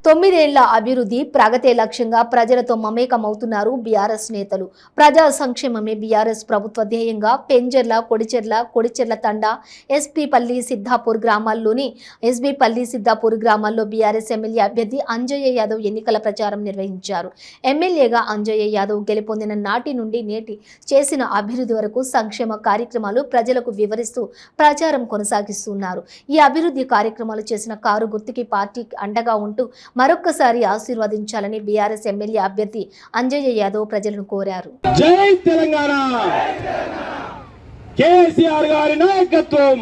9 ఏళ్ల అభివృద్ధి ప్రగతే లక్ష్యంగా ప్రజలతో మమేకమవుతున్నారు బీఆర్ఎస్ నేతలు. ప్రజా సంక్షేమమే బీఆర్ఎస్ ప్రభుత్వ ధ్యేయంగా పెంజర్ల, కొడిచెర్ల తండా, ఎస్బీపల్లి సిద్ధాపూర్ గ్రామాల్లో బీఆర్ఎస్ ఎమ్మెల్యే అభ్యర్థి అంజయ్య యాదవ్ ఎన్నికల ప్రచారం నిర్వహించారు. ఎమ్మెల్యేగా అంజయ్య యాదవ్ గెలుపొందిన నాటి నుండి నేటి చేసిన అభివృద్ధి వరకు సంక్షేమ కార్యక్రమాలు ప్రజలకు వివరిస్తూ ప్రచారం కొనసాగిస్తున్నారు. ఈ అభివృద్ధి కార్యక్రమాలు చేసిన కారు గుర్తుకి పార్టీకి అండగా ఉంటూ మరొక్కసారి ఆశీర్వదించాలని బీఆర్ఎస్ ఎమ్మెల్యే అభ్యర్థి అంజయ్య యాదవ్ ప్రజలను కోరారు. జై తెలంగాణ, కేసీఆర్ గారి నాయకత్వం,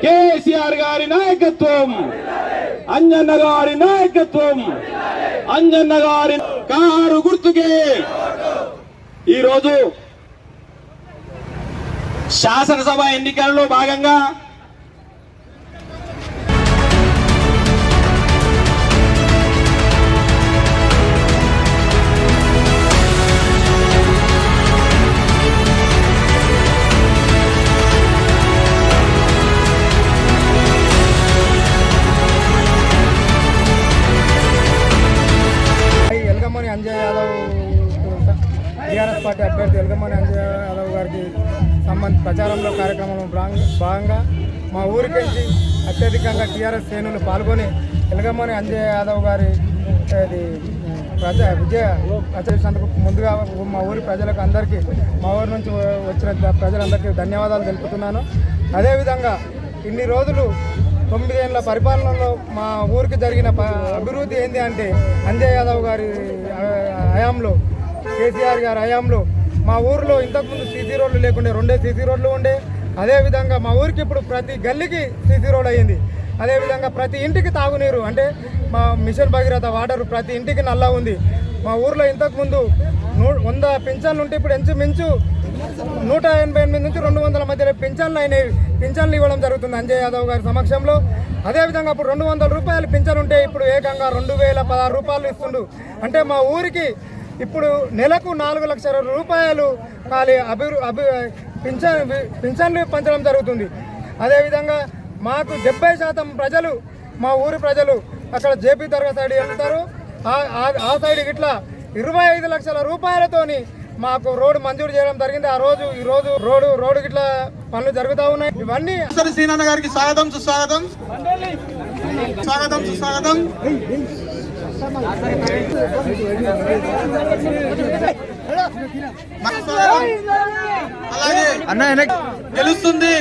కేసీఆర్ గారి నాయకత్వం, అంజన్న గారి నాయకత్వం, అంజన్న గారి కారు గుర్తుకే ఈరోజు శాసనసభ ఎన్నికల్లో భాగంగా అంజయ్య యాదవ్ టీఆర్ఎస్ పార్టీ అభ్యర్థి ఎలగమని అంజయ్య యాదవ్ గారికి ప్రచారంలో కార్యక్రమంలో భాగంగా మా ఊరికి అత్యధికంగా టీఆర్ఎస్ శ్రేణులు పాల్గొని ఎలగమని అంజయ్య యాదవ్ గారి విజయ ప్రచారించినందుకు ముందుగా మా ఊరి ప్రజలకు అందరికీ, మా ఊరి నుంచి వచ్చిన ప్రజలందరికీ ధన్యవాదాలు తెలుపుతున్నాను. అదేవిధంగా ఇన్ని రోజులు 9 ఏళ్ల పరిపాలనలో మా ఊరికి జరిగిన అభివృద్ధి ఏంటి అంటే అంజయ్య యాదవ్ గారి హయాంలో, కేసీఆర్ గారి హయాంలో మా ఊరిలో ఇంతకుముందు సీసీ రోడ్లు లేకుండే 2 సీసీ రోడ్లు ఉండే. అదేవిధంగా మా ఊరికి ఇప్పుడు ప్రతి గల్లీకి సీసీ రోడ్ అయ్యింది. అదేవిధంగా ప్రతి ఇంటికి తాగునీరు అంటే మా మిషన్ భగీరథ వాటర్ ప్రతి ఇంటికి నల్లా ఉంది. మా ఊరిలో ఇంతకుముందు 100 పింఛన్లు ఉంటే ఇప్పుడు ఇంచుమించు 188 నుంచి 200 మధ్య పింఛన్లు ఇవ్వడం జరుగుతుంది అంజయ్య యాదవ్ గారి సమక్షంలో. అదేవిధంగా అప్పుడు 200 రూపాయలు పింఛన్ ఉంటే ఇప్పుడు ఏకంగా 2016 రూపాయలు ఇస్తుండు. అంటే మా ఊరికి ఇప్పుడు నెలకు 4 లక్షల రూపాయలు ఖాళీ పింఛన్లు పంచడం జరుగుతుంది. అదేవిధంగా మాకు 70% ప్రజలు, మా ఊరి ప్రజలు అక్కడ జేపీ దర్గా సైడ్ వెళ్తారు. ఆ సైడ్ ఇట్లా 25 లక్షల రూపాయలతోని మాకు రోడ్డు మంజూరు చేయడం జరిగింది. ఈ రోజు రోడ్డు ఇట్లా పనులు జరుగుతూ ఉన్నాయి. ఇవన్నీ శ్రీనాన్న గారికి స్వాగతం సుస్వాగతం. అలాగే గెలుస్తుంది.